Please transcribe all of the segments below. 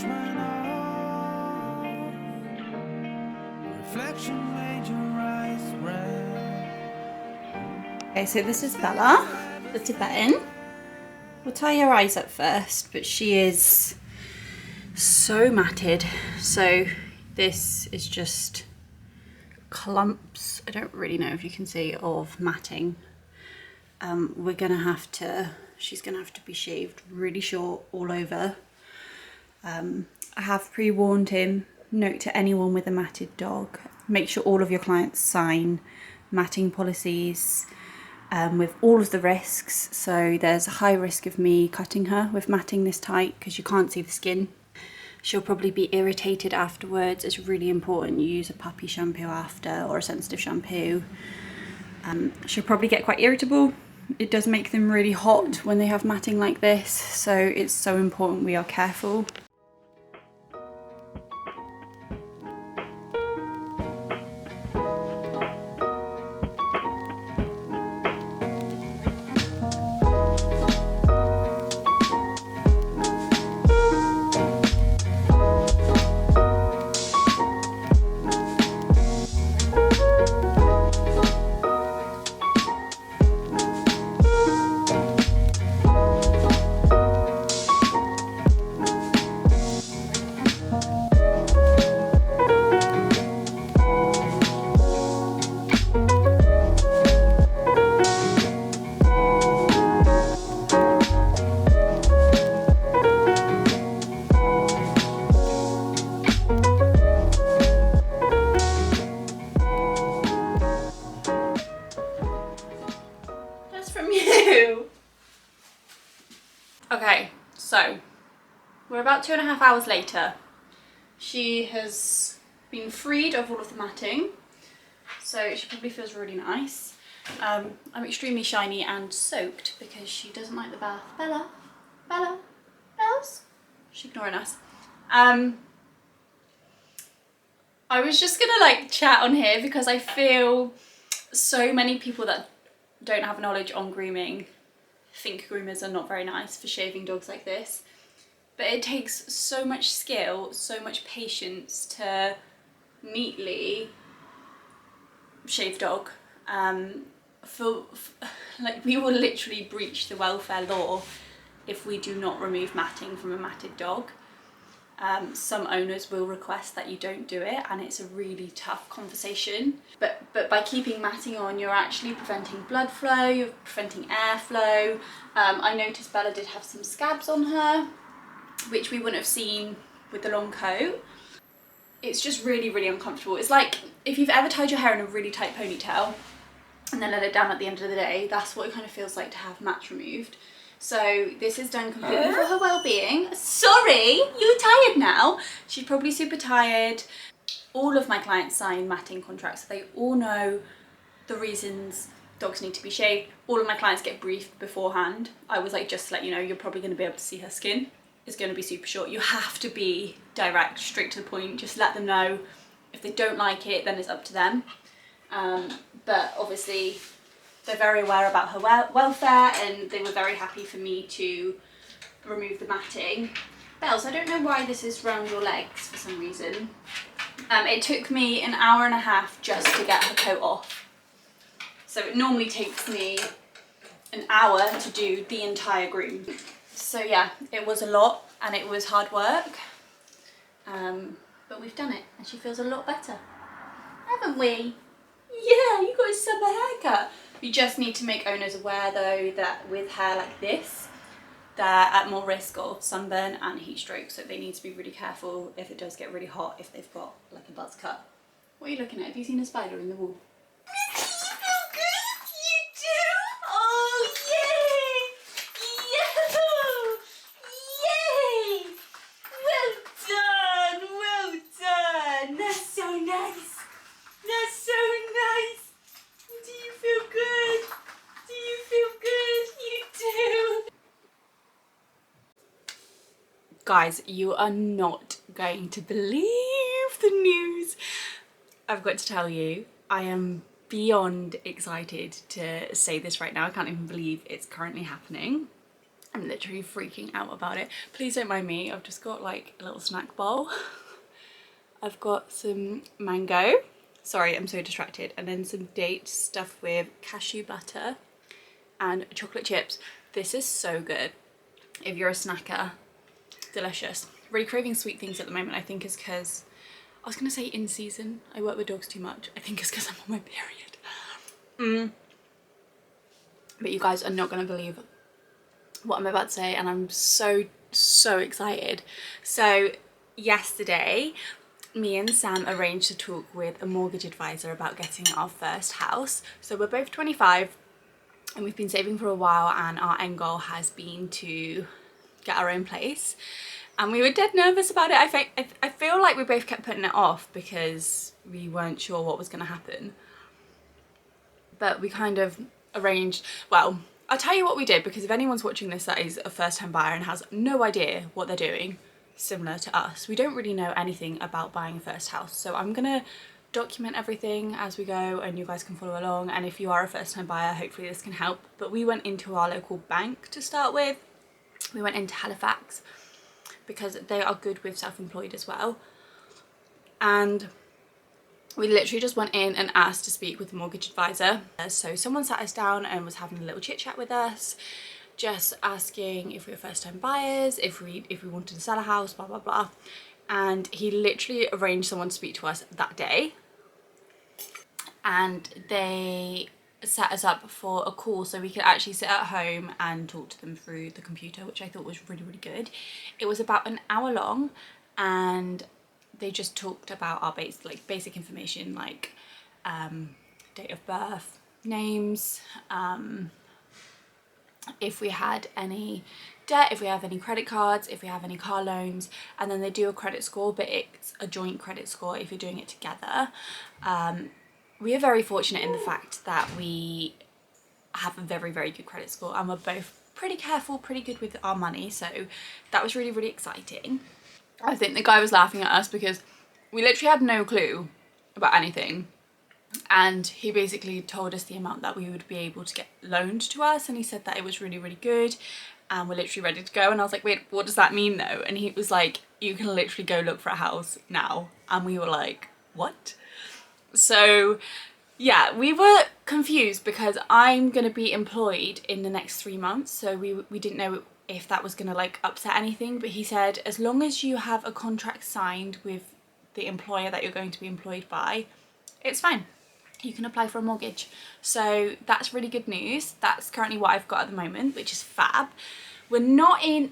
went off. Reflection made your eyes red. Okay, so this is Bella, the Tibetan. We'll tie her eyes up first, but she is so matted. So this is just clumps, I don't really know if you can see, of matting. We're gonna have to, she's gonna have to be shaved really short all over. I have pre-warned him, note to anyone with a matted dog, make sure all of your clients sign matting policies with all of the risks. So there's a high risk of me cutting her with matting this tight because you can't see the skin. She'll probably be irritated afterwards. It's really important you use a puppy shampoo after, or a sensitive shampoo. She'll probably get quite irritable. It does make them really hot when they have matting like this, so it's so important we are careful. Okay, so we're about 2.5 hours later. She has been freed of all of the matting, so she probably feels really nice. I'm extremely shiny and soaked because she doesn't like the bath. Bella, Bella, Bells? She's ignoring us. I was just gonna like chat on here because I feel so many people that don't have knowledge on grooming think groomers are not very nice for shaving dogs like this, but it takes so much skill, so much patience to neatly shave dog. Like, we will literally breach the welfare law if we do not remove matting from a matted dog. Some owners will request that you don't do it, and it's a really tough conversation. But by keeping matting on, you're actually preventing blood flow, you're preventing airflow. I noticed Bella did have some scabs on her, which we wouldn't have seen with the long coat. It's just really, really uncomfortable. It's like if you've ever tied your hair in a really tight ponytail and then let it down at the end of the day, that's what it kind of feels like to have mats removed. So this is done completely for her well-being. Sorry, you're tired now. She's probably super tired. All of my clients sign matting contracts, so they all know the reasons dogs need to be shaved. All of my clients get briefed beforehand. I was like, just to let you know, you're probably going to be able to see her skin. It's going to be super short. You have to be direct, straight to the point. Just let them know. If they don't like it, then it's up to them. But obviously, they're very aware about her welfare, and they were very happy for me to remove the matting. Bells, I don't know why this is round your legs for some reason. It took me an hour and a half just to get her coat off. So it normally takes me an hour to do the entire groom. So yeah, it was a lot and it was hard work. But we've done it and she feels a lot better. Haven't we? Yeah, you got a summer haircut. You just need to make owners aware though that with hair like this, they're at more risk of sunburn and heat stroke, so they need to be really careful if it does get really hot, if they've got like a buzz cut. What are you looking at? Have you seen a spider in the wall? You do? Oh, yay! Yay! Well done, well done. That's so nice. That's so nice. Do you feel good? Do you feel good? You do. Guys, you are not going to believe the news I've got to tell you. I am beyond excited to say this right now. I can't even believe it's currently happening. I'm literally freaking out about it. Please don't mind me, I've just got like a little snack bowl. I've got some mango. Sorry, I'm so distracted. And then some dates stuffed with cashew butter and chocolate chips. This is so good. If you're a snacker, delicious. Really craving sweet things at the moment. I think is because, I was gonna say in season. I work with dogs too much. I think it's because I'm on my period. But you guys are not gonna believe what I'm about to say, and I'm so excited. So yesterday, me and Sam arranged to talk with a mortgage advisor about getting our first house. So we're both 25 and we've been saving for a while, and our end goal has been to get our own place. And we were dead nervous about it. I feel like we both kept putting it off because we weren't sure what was going to happen. But we kind of arranged, well, I'll tell you what we did, because if anyone's watching this that is a first-time buyer and has no idea what they're doing, similar to us, we don't really know anything about buying a first house. So I'm gonna document everything as we go and you guys can follow along, and if you are a first-time buyer, hopefully this can help. But we went into our local bank to start with. We went into Halifax because they are good with self-employed as well, and we literally just went in and asked to speak with the mortgage advisor. So someone sat us down and was having a little chit chat with us, just asking if we were first time buyers, if we wanted to sell a house, blah, blah, blah. And he literally arranged someone to speak to us that day. And they set us up for a call so we could actually sit at home and talk to them through the computer, which I thought was really, really good. It was about an hour long, and they just talked about our basic information, like date of birth, names, if we had any debt, if we have any credit cards, if we have any car loans, and then they do a credit score, but it's a joint credit score if you're doing it together. We are very fortunate in the fact that we have a very, very good credit score, and we're both pretty careful, pretty good with our money, so that was really, really exciting. I think the guy was laughing at us because we literally had no clue about anything, and he basically told us the amount that we would be able to get loaned to us, and he said that it was really, really good and we're literally ready to go. And I was like, wait, what does that mean though? And he was like, you can literally go look for a house now. And we were like, what? So yeah, we were confused because I'm gonna be employed in the next 3 months, so we didn't know if that was gonna like upset anything. But he said as long as you have a contract signed with the employer that you're going to be employed by, it's fine, you can apply for a mortgage. So that's really good news. That's currently what I've got at the moment, which is fab. We're not in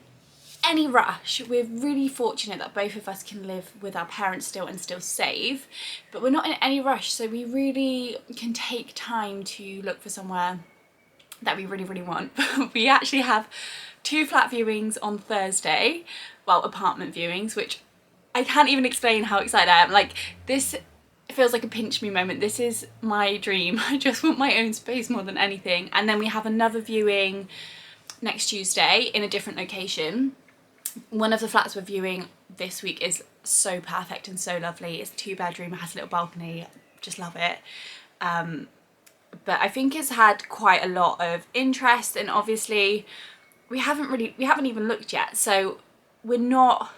any rush. We're really fortunate that both of us can live with our parents still and still save, but we're not in any rush, so we really can take time to look for somewhere that we really, really want. We actually have 2 flat viewings on Thursday, well, apartment viewings, which I can't even explain how excited I am. Like, this feels like a pinch me moment. This is my dream. I just want my own space more than anything. And then we have another viewing next Tuesday in a different location. One of the flats we're viewing this week is so perfect and so lovely. It's a 2-bedroom, it has a little balcony, just love it. But I think it's had quite a lot of interest, and obviously we haven't even looked yet, so we're not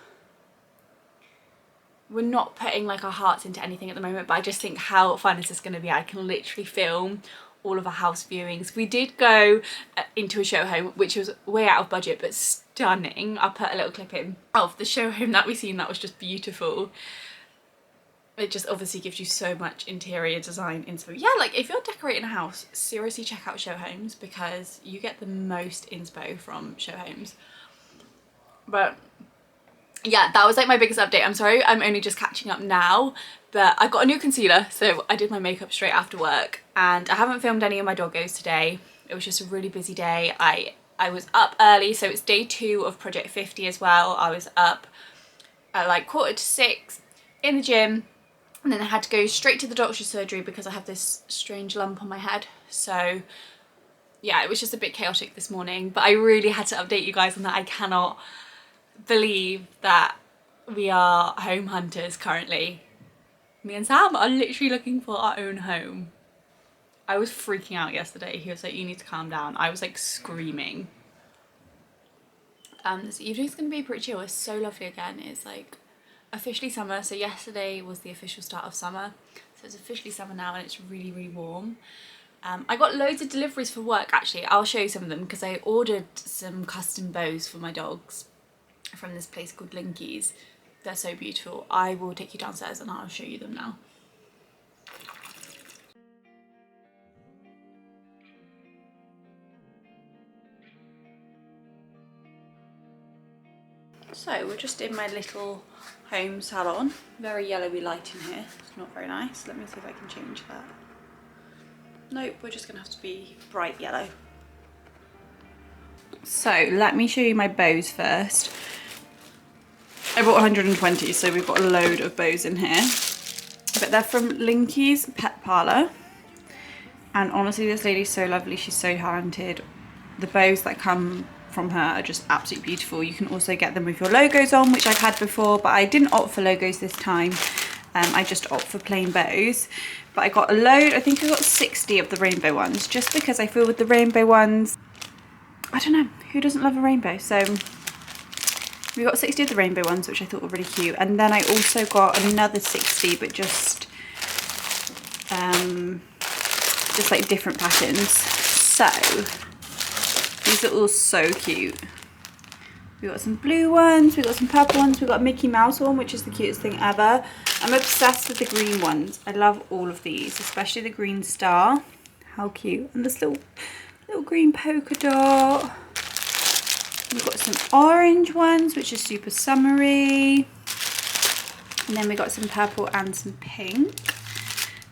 putting like our hearts into anything at the moment. But I just think how fun is this going to be. I can literally film all of our house viewings. We did go into a show home which was way out of budget but stunning. I'll put a little clip in of the show home that we seen. That was just beautiful. It just obviously gives you so much interior design inspo. Yeah, like if you're decorating a house, seriously check out show homes because you get the most inspo from show homes. But yeah, that was like my biggest update. I'm sorry, I'm only just catching up now, but I got a new concealer, so I did my makeup straight after work, and I haven't filmed any of my doggos today. It was just a really busy day. I was up early, so it's day 2 of Project 50 as well. I was up at like 5:45 in the gym, and then I had to go straight to the doctor's surgery because I have this strange lump on my head. So yeah, it was just a bit chaotic this morning, but I really had to update you guys on that. I cannot believe that we are home hunters currently. Me and Sam are literally looking for our own home. I was freaking out yesterday. He was like, you need to calm down. I was like screaming. This evening's gonna be pretty chill. It's so lovely again. It's like officially summer. So yesterday was the official start of summer. So it's officially summer now and it's really, really warm. I got loads of deliveries for work actually. I'll show you some of them because I ordered some custom bows for my dogs from this place called Linky's. They're so beautiful. I will take you downstairs and I'll show you them now. So we're just in my little home salon. Very yellowy light in here. It's not very nice. Let me see if I can change that. Nope, we're just gonna have to be bright yellow. So let me show you my bows first. I bought 120, so we've got a load of bows in here. But they're from Linky's Pet Parlour. And honestly, this lady's so lovely. She's so talented. The bows that come from her are just absolutely beautiful. You can also get them with your logos on, which I've had before, but I didn't opt for logos this time. I just opt for plain bows. But I got a load, I think I got 60 of the rainbow ones, just because I feel with the rainbow ones, I don't know, who doesn't love a rainbow? So we got 60 of the rainbow ones, which I thought were really cute. And then I also got another 60, but just like different patterns. So these are all so cute. We got some blue ones, we got some purple ones, we got a Mickey Mouse one, which is the cutest thing ever. I'm obsessed with the green ones. I love all of these, especially the green star. How cute. And this little green polka dot. We've got some orange ones, which is super summery. And then we got some purple and some pink.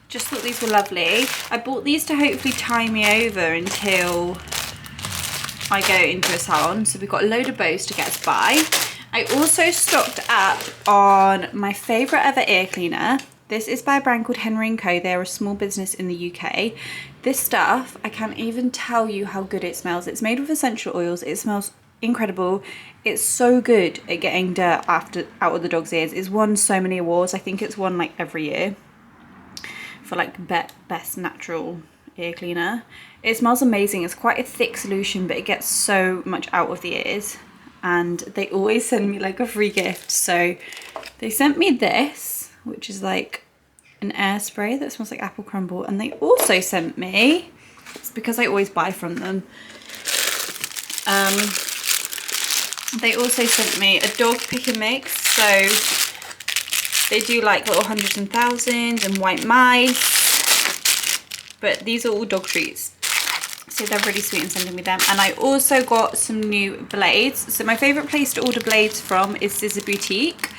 Just thought these were lovely. I bought these to hopefully tie me over until I go into a salon. So we've got a load of bows to get us by. I also stocked up on my favourite ever ear cleaner. This is by a brand called Henry & Co. They're a small business in the UK. This stuff, I can't even tell you how good it smells. It's made with essential oils. It smells incredible. It's so good at getting dirt out of the dog's ears. It's won so many awards. I think it's won like every year for like best natural ear cleaner. It smells amazing. It's quite a thick solution, but it gets so much out of the ears. And they always send me like a free gift. So they sent me this, which is like an air spray that smells like apple crumble. And they also sent me, it's because I always buy from them, they also sent me a dog pick and mix. So they do like little hundreds and thousands and white mice, but these are all dog treats. So they're really sweet in sending me them. And I also got some new blades. So my favourite place to order blades from is Scissor Boutique.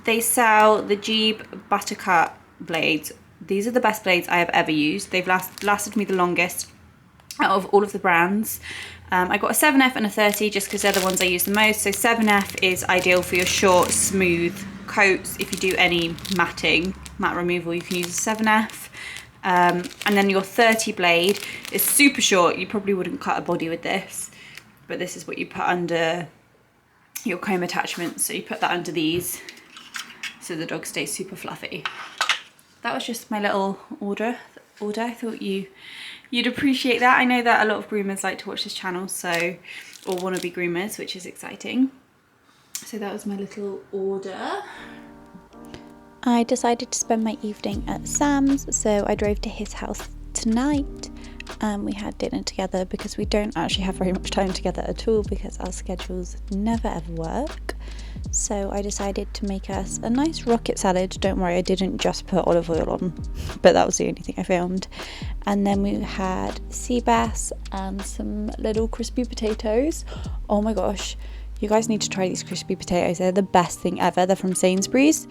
They sell the Jeeb Buttercut blades. These are the best blades I have ever used. They've lasted me the longest out of all of the brands. I got a 7F and a 30 just because they're the ones I use the most. So 7F is ideal for your short, smooth coats. If you do any matte removal, you can use a 7F. And then your 30 blade is super short. You probably wouldn't cut a body with this, but this is what you put under your comb attachments. So you put that under these so the dog stays super fluffy. That was just my little order. I thought you'd appreciate that. I know that a lot of groomers like to watch this channel, so, or want to be groomers, which is exciting. So that was my little order. I decided to spend my evening at Sam's, so I drove to his house tonight. We had dinner together because we don't actually have very much time together at all because our schedules never ever work. So I decided to make us a nice rocket salad. Don't worry, I didn't just put olive oil on, but that was the only thing I filmed. And then we had sea bass and some little crispy potatoes. Oh my gosh, you guys need to try these crispy potatoes. They're the best thing ever. They're from Sainsbury's.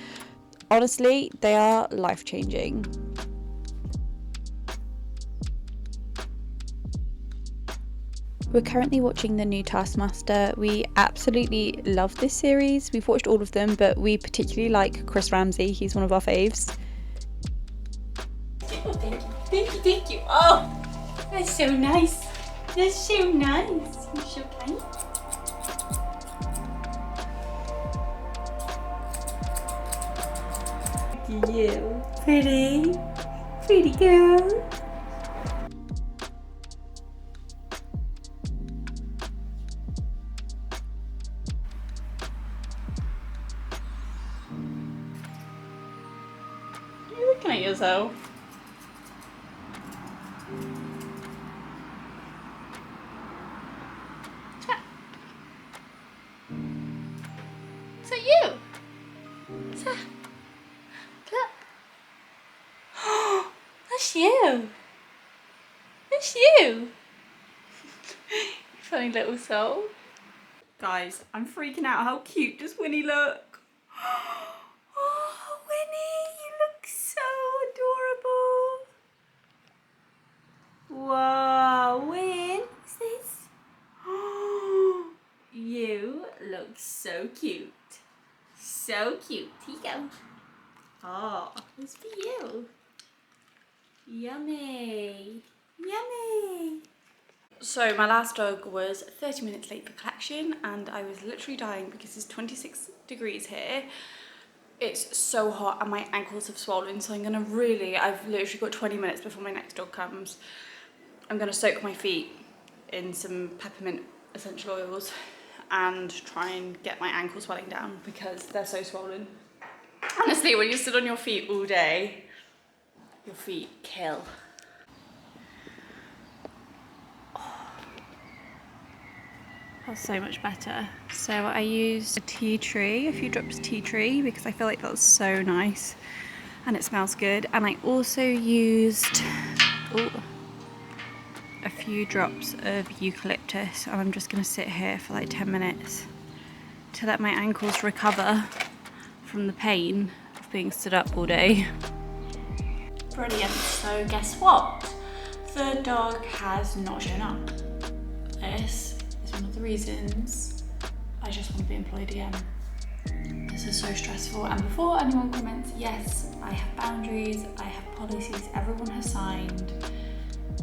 Honestly, they are life-changing. We're currently watching the new Taskmaster. We absolutely love this series. We've watched all of them, but we particularly like Chris Ramsey. He's one of our faves. Oh, thank you. Oh, that's so nice. That's so nice. You're so kind. Look at you. Pretty girl. yourself. Is that you? Is that... Look. That's you. That's you. You funny little soul. Guys, I'm freaking out. How cute does Winnie look? Oh, Winnie, you look so adorable. Wow, Win, what's this? You look so cute. So cute. Here you go. Oh, it's for you. Yummy. Yummy. So my last dog was 30 minutes late for collection and I was literally dying because it's 26 degrees here. It's so hot and my ankles have swollen, so I've literally got 20 minutes before my next dog comes. I'm gonna soak my feet in some peppermint essential oils and try and get my ankle swelling down because they're so swollen. Honestly, when you sit on your feet all day, your feet kill. That's so much better. So I used a tea tree, a few drops of tea tree, because I feel like that's so nice and it smells good. And I also used a few drops of eucalyptus, and I'm just going to sit here for like 10 minutes to let my ankles recover from the pain of being stood up all day. Brilliant. So guess what? The dog has not shown up. This is one of the reasons I just want to be employed again. This is so stressful, and before anyone comments, yes, I have boundaries, I have policies, everyone has signed,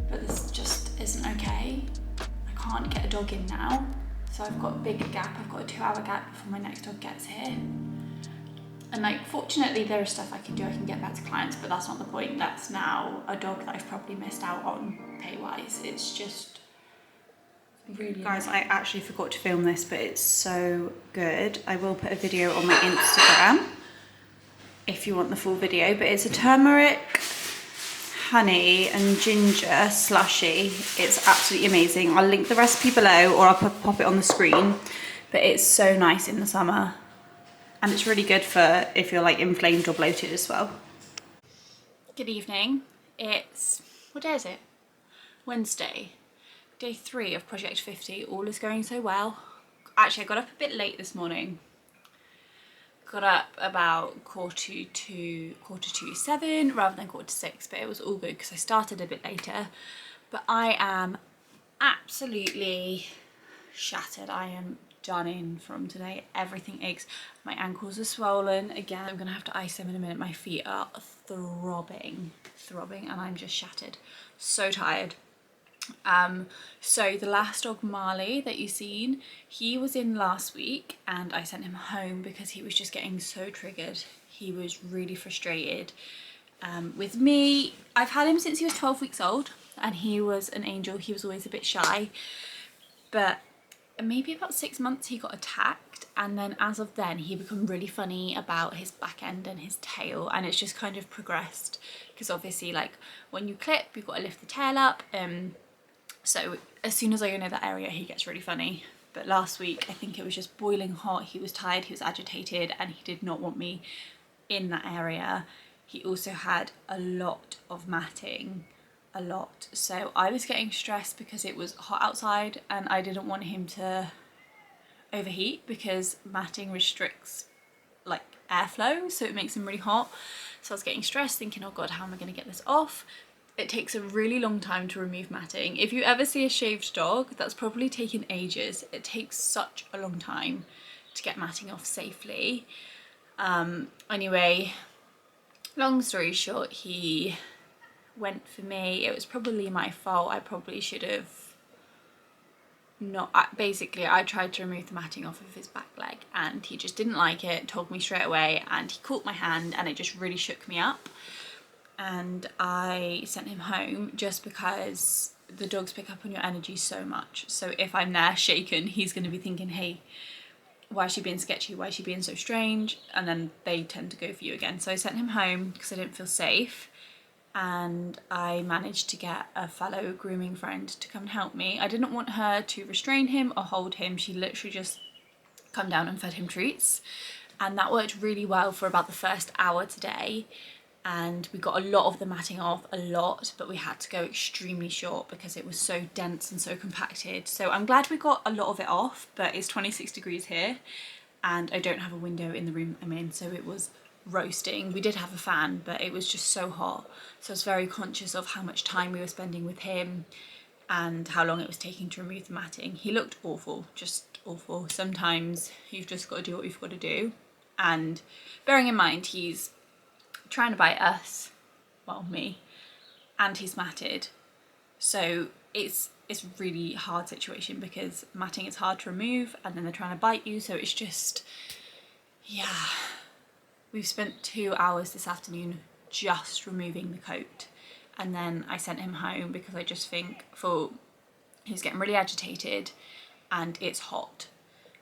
but this just isn't okay. I can't get a dog in now, so I've got a big gap. I've got a 2-hour gap before my next dog gets here. And like, fortunately there is stuff I can do. I can get back to clients, but that's not the point. That's now a dog that I've probably missed out on pay-wise. It's just really guys, I actually forgot to film this, but it's so good. I will put a video on my Instagram if you want the full video, but it's a turmeric, honey and ginger slushy. It's absolutely amazing. I'll link the recipe below, or I'll pop it on the screen, but it's so nice in the summer. And it's really good for if you're like inflamed or bloated as well. Good evening. It's, what day is it? Wednesday. Day 3 of Project 50. All is going so well. Actually, I got up a bit late this morning. Got up about quarter to 7 rather than quarter to 6, but it was all good because I started a bit later. But I am absolutely shattered. I am done in from today. Everything aches. My ankles are swollen again. I'm gonna have to ice them in a minute. My feet are throbbing, and I'm just shattered. So tired. So the last dog, Marley, that you've seen, he was in last week and I sent him home because he was just getting so triggered. He was really frustrated with me. I've had him since he was 12 weeks old and he was an angel. He was always a bit shy, but maybe about 6 months he got attacked, and then as of then he became really funny about his back end and his tail, and it's just kind of progressed because obviously like when you clip you've got to lift the tail up, so as soon as I go near that area he gets really funny. But last week I think it was just boiling hot. He was tired, he was agitated, and he did not want me in that area. He also had a lot of matting. A lot. So I was getting stressed because it was hot outside and I didn't want him to overheat because matting restricts like airflow, so it makes him really hot. So I was getting stressed thinking, oh god, how am I going to get this off? It takes a really long time to remove matting. If you ever see a shaved dog, that's probably taken ages. It takes such a long time to get matting off safely. Anyway, long story short, he went for me. It was probably my fault. I probably should have not. Basically, I tried to remove the matting off of his back leg and he just didn't like it, told me straight away, and he caught my hand and it just really shook me up. And I sent him home just because the dogs pick up on your energy so much. So if I'm there shaken, he's going to be thinking, hey, why is she being sketchy? Why is she being so strange? And then they tend to go for you again. So I sent him home because I didn't feel safe. And I managed to get a fellow grooming friend to come and help me. I didn't want her to restrain him or hold him. She literally just come down and fed him treats. And that worked really well for about the first hour today. And we got a lot of the matting off, a lot, but we had to go extremely short because it was so dense and so compacted. So I'm glad we got a lot of it off, but it's 26 degrees here and I don't have a window in the room I'm in, so it was roasting. We did have a fan, but it was just so hot. So I was very conscious of how much time we were spending with him and how long it was taking to remove the matting. He looked awful, just awful. Sometimes you've just got to do what you've got to do. And bearing in mind, he's trying to bite us, well, me, and he's matted. So it's a really hard situation because matting is hard to remove and then they're trying to bite you. So it's just, yeah. We've spent 2 hours this afternoon just removing the coat, and then I sent him home because I just think he was getting really agitated and it's hot.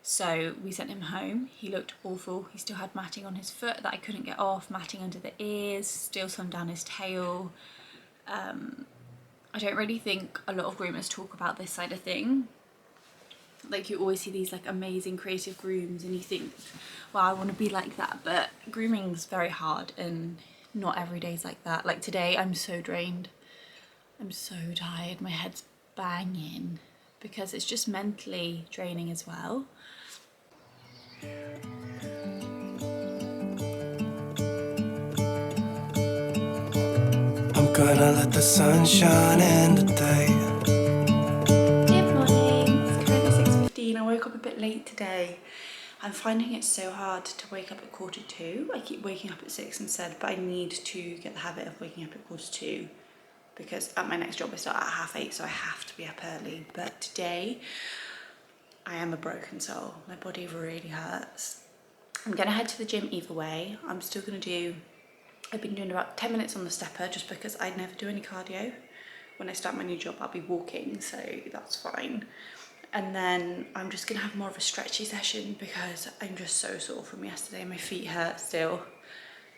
So we sent him home. He looked awful. He still had matting on his foot that I couldn't get off, matting under the ears, still some down his tail. I don't really think a lot of groomers talk about this side of thing. Like, you always see these like amazing creative grooms and you think, well, I want to be like that, but grooming's very hard and not every day's like that. Like today I'm so drained, I'm so tired, my head's banging because it's just mentally draining as well. I'm gonna let the sun shine in today. Good morning, it's currently 6:15. I woke up a bit late today. I'm finding it so hard to wake up at 1:45. I keep waking up at 6 instead, but I need to get the habit of waking up at 1:45 because at my next job I start at 8:30, so I have to be up early. But today I am a broken soul. My body really hurts. I'm gonna head to the gym either way. I've been doing about 10 minutes on the stepper just because I never do any cardio. When I start my new job, I'll be walking, so that's fine. And then I'm just gonna have more of a stretchy session because I'm just so sore from yesterday. My feet hurt still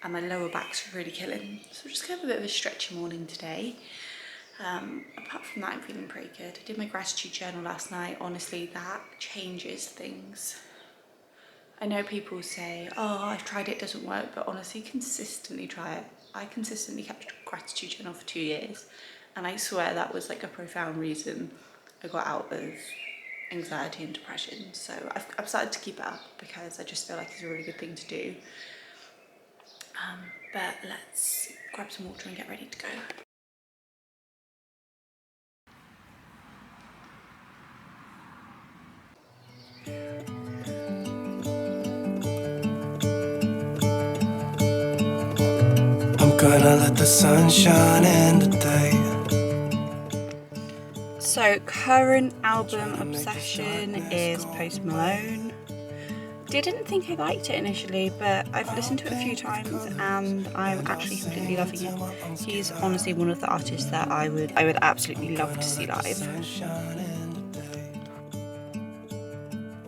and my lower back's really killing. So I'm just gonna have a bit of a stretchy morning today. Apart from that, I'm feeling pretty good. I did my gratitude journal last night. Honestly, that changes things. I know people say, oh, I've tried it, doesn't work, but honestly, consistently try it. I consistently kept a gratitude journal for 2 years, and I swear that was like a profound reason I got out of anxiety and depression. So I've started to keep it up because I just feel like it's a really good thing to do. But let's grab some water and get ready to go. I'm gonna let the sun shine in today. So current album obsession is Post Malone. Didn't think I liked it initially, but I've listened to it a few times and I'm actually completely loving it. He's honestly one of the artists that I would absolutely love to see live. Sunshine in today.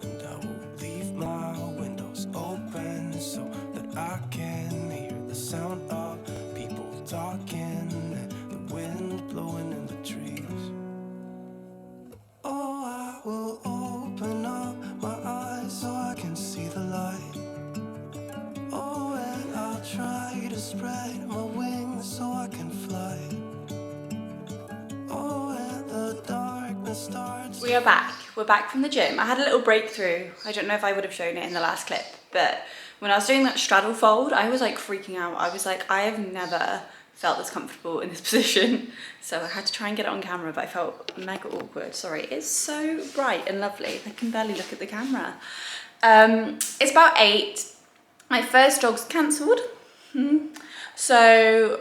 And I will leave my windows open so that I can hear the sound of people talking and the wind blowing in the trees. Oh, I will open up my eyes so I can see the light. Oh, and I'll try to spread my wings so I can fly. Oh, and the darkness starts. We are back. We're back from the gym. I had a little breakthrough. I don't know if I would have shown it in the last clip, but when I was doing that straddle fold, I was like freaking out. I was like, I have never felt this comfortable in this position. So I had to try and get it on camera, but I felt mega awkward. Sorry, it's so bright and lovely. I can barely look at the camera. It's about 8. My first dog's cancelled. So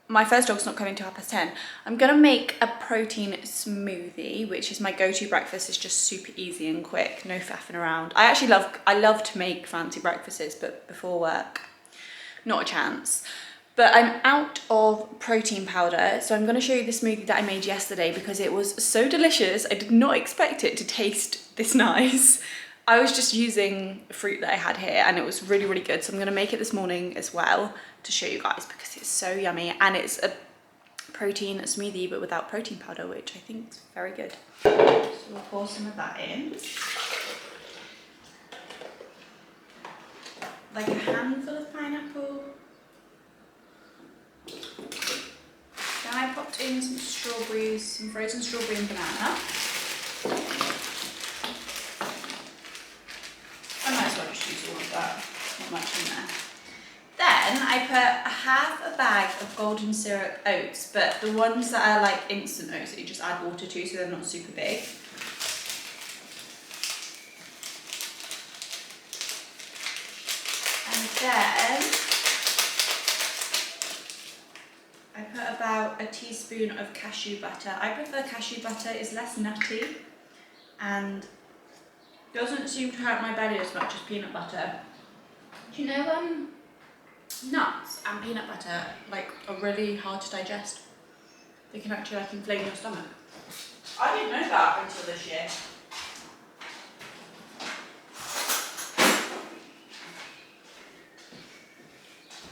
my first dog's not coming till 10:30. I'm gonna make a protein smoothie, which is my go-to breakfast. It's just super easy and quick, no faffing around. I love to make fancy breakfasts, but before work, not a chance. But I'm out of protein powder, so I'm gonna show you the smoothie that I made yesterday because it was so delicious. I did not expect it to taste this nice. I was just using fruit that I had here and it was really, really good. So I'm gonna make it this morning as well to show you guys because it's so yummy, and it's a protein smoothie but without protein powder, which I think is very good. So we'll pour some of that in. Like a handful of pineapple. Then I popped in some strawberries, some frozen strawberry and banana. I might as well just use all of that, not much in there. Then I put half a bag of golden syrup oats, but the ones that are like instant oats that you just add water to so they're not super big. And then I put about a teaspoon of cashew butter. I prefer cashew butter, it's less nutty and doesn't seem to hurt my belly as much as peanut butter. Do you know nuts and peanut butter like are really hard to digest? They can actually like inflame your stomach. I didn't know that until this year.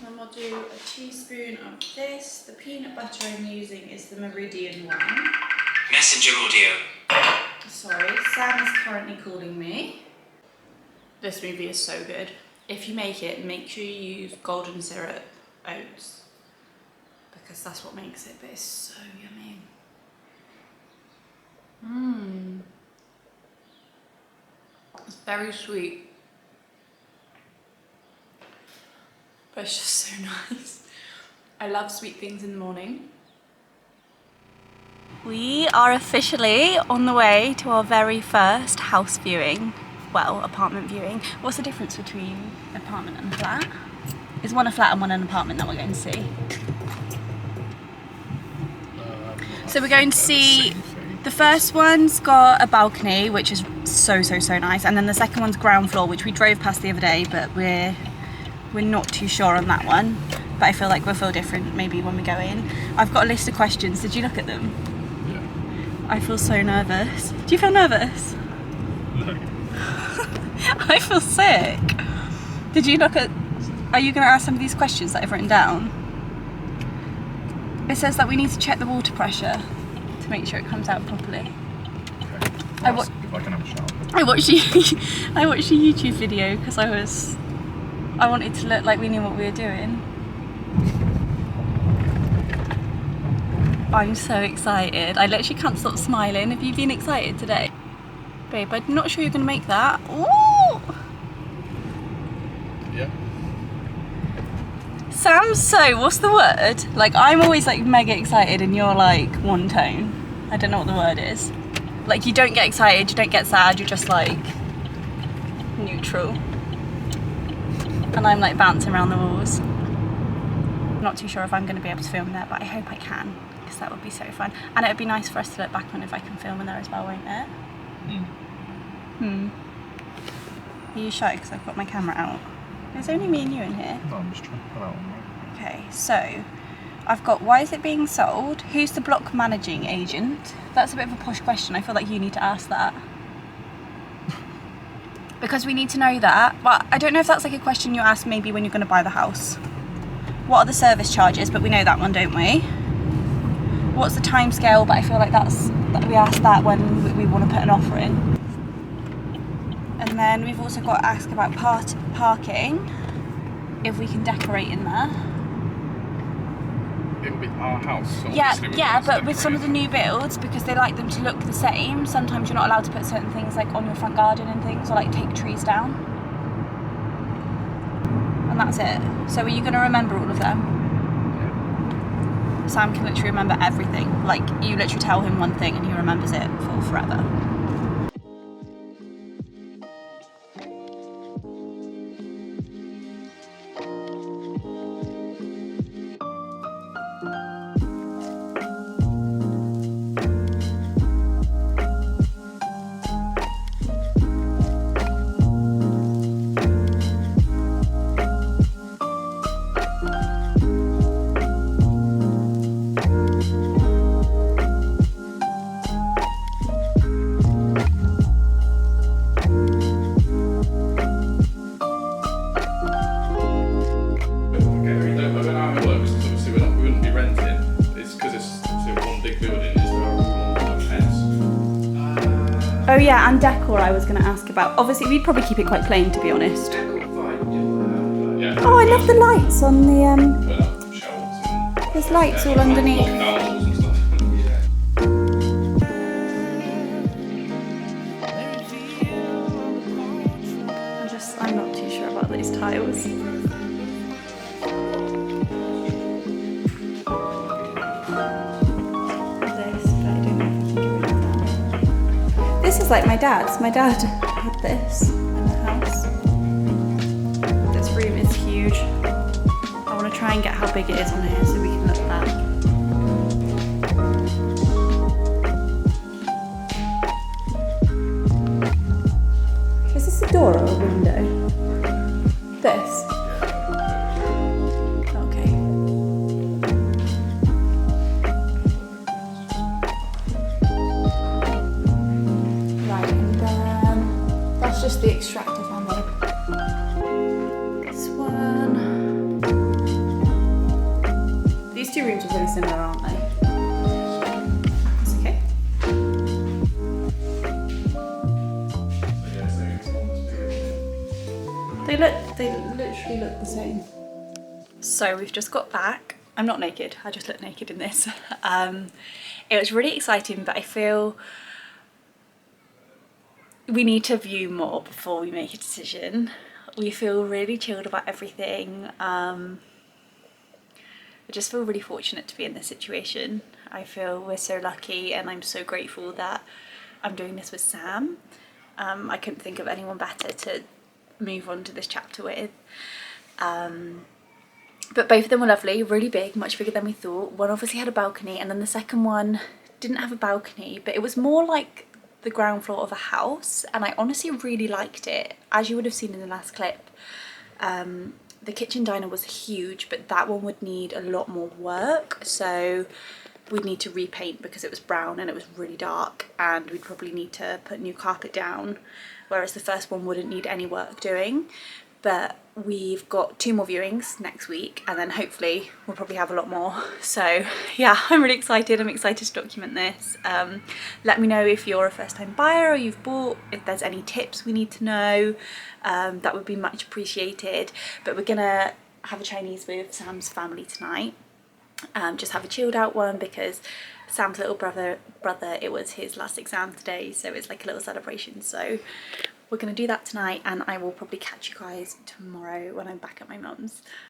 Then we'll do a teaspoon of this. The peanut butter I'm using is the Meridian one. Messenger audio. Sorry, Sam is currently calling me. This smoothie is so good. If you make it, make sure you use golden syrup oats because that's what makes it, but it's so yummy. It's very sweet, but it's just so nice. I love sweet things in the morning. We are officially on the way to our very first house viewing. Well, apartment viewing. What's the difference between apartment and flat? Is one a flat and one an apartment that we're going to see? So we're going to see, the first one's got a balcony, which is so nice, and then the second one's ground floor, which we drove past the other day, but we're not too sure on that one. But I feel like we'll feel different maybe when we go in. I've got a list of questions. Did you look at them? Yeah. I feel so nervous. Do you feel nervous? No. I feel sick. Did you look at... Are you going to ask some of these questions that I've written down? It says that we need to check the water pressure to make sure it comes out properly. Okay. If I can have a shower. I watched a YouTube video because I wanted to look like we knew what we were doing. I'm so excited. I literally can't stop smiling. Have you been excited today? Babe, I'm not sure you're going to make that. Ooh! Yeah. Sam's so, what's the word? Like, I'm always like mega excited and you're like one tone. I don't know what the word is. Like, you don't get excited, you don't get sad, you're just like neutral. And I'm like bouncing around the walls. Not too sure if I'm going to be able to film there, but I hope I can, because that would be so fun. And it would be nice for us to look back on if I can film in there as well, won't it? Are you shy because I've got my camera out? There's only me and you in here. No, I'm just trying to pull out on my... Okay, so I've got, why is it being sold? Who's the block managing agent? That's a bit of a posh question. I feel like you need to ask that. Because we need to know that. But I don't know if that's like a question you ask maybe when you're going to buy the house. What are the service charges? But we know that one, don't we? What's the time scale? But I feel like we ask that when we want to put an offer in. And then we've also got to ask about parking, if we can decorate in there. It'll be our house. So Yeah, but with some of the new builds, because they like them to look the same, sometimes you're not allowed to put certain things like on your front garden and things, or like take trees down. And that's it. So are you going to remember all of them? Yeah. Sam can literally remember everything. Like, you literally tell him one thing and he remembers it for forever. Oh yeah, and decor I was going to ask about. Obviously, we'd probably keep it quite plain, to be honest. Yeah. Oh, I love the lights on the, Put up shelves and there's lights all underneath. candles and stuff. I'm not too sure about these tiles. This, but I don't know if I can get rid of that. This is like my dad's. My dad had this in the house. This room is huge. I want to try and get how big it is on here so we can look back. Is this a door or a window? This? Okay. Right, and then that's just the extractor family. This one. These two rooms are really similar, aren't they? It's okay. They literally look the same. So we've just got back. I'm not naked, I just look naked in this. It was really exciting, but I feel we need to view more before we make a decision. We feel really chilled about everything. I just feel really fortunate to be in this situation. I feel we're so lucky and I'm so grateful that I'm doing this with Sam. I couldn't think of anyone better to move on to this chapter with. But both of them were lovely, really big, much bigger than we thought. One obviously had a balcony and then the second one didn't have a balcony, but it was more like the ground floor of a house, and I honestly really liked it. As you would have seen in the last clip, the kitchen diner was huge, but that one would need a lot more work, so we'd need to repaint because it was brown and it was really dark, and we'd probably need to put new carpet down, whereas the first one wouldn't need any work doing. But we've got 2 more viewings next week, and then hopefully we'll probably have a lot more. So yeah, I'm really excited. I'm excited to document this. Let me know if you're a first-time buyer or you've bought, if there's any tips we need to know. That would be much appreciated. But we're gonna have a Chinese with Sam's family tonight. Just have a chilled out one because Sam's little brother, it was his last exam today, so it's like a little celebration. So we're going to do that tonight, and I will probably catch you guys tomorrow when I'm back at my mum's.